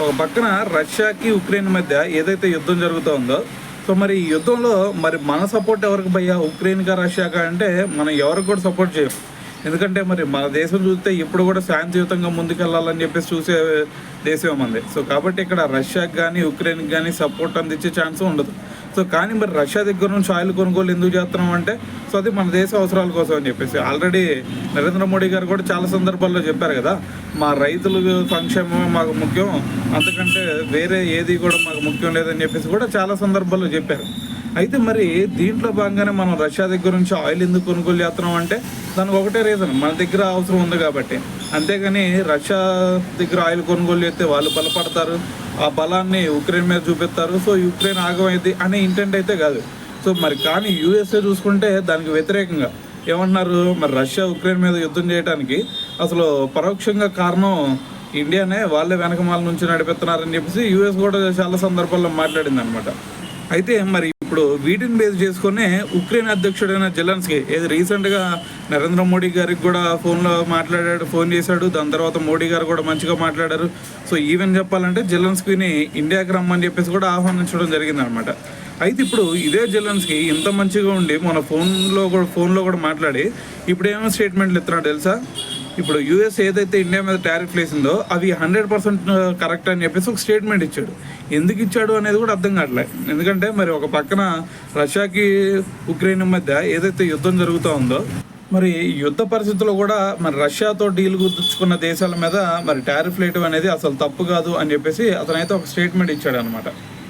ఒక పక్కన రష్యాకి ఉక్రెయిన్ మధ్య ఏదైతే యుద్ధం జరుగుతుందో, సో మరి ఈ యుద్ధంలో మరి మన సపోర్ట్ ఎవరికి భయ్యా, ఉక్రెయిన్గా రష్యాకా అంటే మనం ఎవరికి కూడా సపోర్ట్ చేయం. ఎందుకంటే మరి మన దేశం చూస్తే ఇప్పుడు కూడా శాంతియుతంగా ముందుకెళ్ళాలని చెప్పేసి చూసే దేశం మంది. సో కాబట్టి ఇక్కడ రష్యాకి కానీ ఉక్రెయిన్కి కానీ సపోర్ట్ అందించే ఛాన్స్ ఉండదు. సో కానీ మరి రష్యా దగ్గర నుంచి ఆయిల్ కొనుగోలు ఎందుకు చేస్తున్నాం అంటే, సో అది మన దేశ అవసరాల కోసం అని చెప్పేసి ఆల్రెడీ నరేంద్ర మోడీ గారు కూడా చాలా సందర్భాల్లో చెప్పారు కదా, మా రైతుల సంక్షేమమే మాకు ముఖ్యం, అంతకంటే వేరే ఏది కూడా మాకు ముఖ్యం లేదని చెప్పేసి కూడా చాలా సందర్భాల్లో చెప్పారు. అయితే మరి దీంట్లో భాగంగానే మనం రష్యా దగ్గర నుంచి ఆయిల్ ఎందుకు కొనుగోలు చేస్తున్నాం అంటే దానికి ఒకటే రీజన్, మన దగ్గర అవసరం ఉంది కాబట్టి. అంతేగాని రష్యా దగ్గర ఆయిల్ కొనుగోలు చేస్తే వాళ్ళు బలపడతారు, ఆ బలాన్ని ఉక్రెయిన్ మీద చూపిస్తారు, సో యుక్రెయిన్ ఆగమైంది అనే ఇంటెంట్ అయితే కాదు. సో మరి కానీ యూఎస్ఏ చూసుకుంటే దానికి వ్యతిరేకంగా ఏమంటున్నారు, మరి రష్యా ఉక్రెయిన్ మీద యుద్ధం చేయడానికి అసలు పరోక్షంగా కారణం ఇండియానే, వాళ్ళే వెనకమాల నుంచి నడిపిస్తున్నారని చెప్పేసి యూఎస్ కూడా చాలా సందర్భాల్లో మాట్లాడింది అనమాట. అయితే మరి ఇప్పుడు వీటిని బేస్ చేసుకునే ఉక్రెయిన్ అధ్యక్షుడైన జెలెన్స్కీ రీసెంట్గా నరేంద్ర మోడీ గారికి కూడా ఫోన్ చేశాడు. దాని తర్వాత మోడీ గారు కూడా మంచిగా మాట్లాడారు. సో ఈవెన్ చెప్పాలంటే జెలెన్స్కీని ఇండియాకి రమ్మని చెప్పేసి కూడా ఆహ్వానించడం జరిగిందనమాట. అయితే ఇప్పుడు ఇదే జెలెన్స్కీ ఇంత మంచిగా ఉండి మన ఫోన్లో కూడా మాట్లాడి ఇప్పుడు ఏమో స్టేట్మెంట్లు ఇస్తున్నాడు తెలుసా. ఇప్పుడు యూఎస్ ఏదైతే ఇండియా మీద టారిఫ్ వేసిందో అవి 100% కరెక్ట్ అని చెప్పేసి ఒక స్టేట్మెంట్ ఇచ్చాడు. ఎందుకు ఇచ్చాడు అనేది కూడా అర్థం కావట్లేదు. ఎందుకంటే మరి ఒక పక్కన రష్యాకి ఉక్రెయిన్ మధ్య ఏదైతే యుద్ధం జరుగుతూ ఉందో, మరి యుద్ధ పరిస్థితుల్లో కూడా మరి రష్యాతో డీల్ కుదుర్చుకున్న దేశాల మీద మరి టారిఫ్ వేయడం అనేది అసలు తప్పు కాదు అని చెప్పేసి అతనైతే ఒక స్టేట్మెంట్ ఇచ్చాడు అనమాట.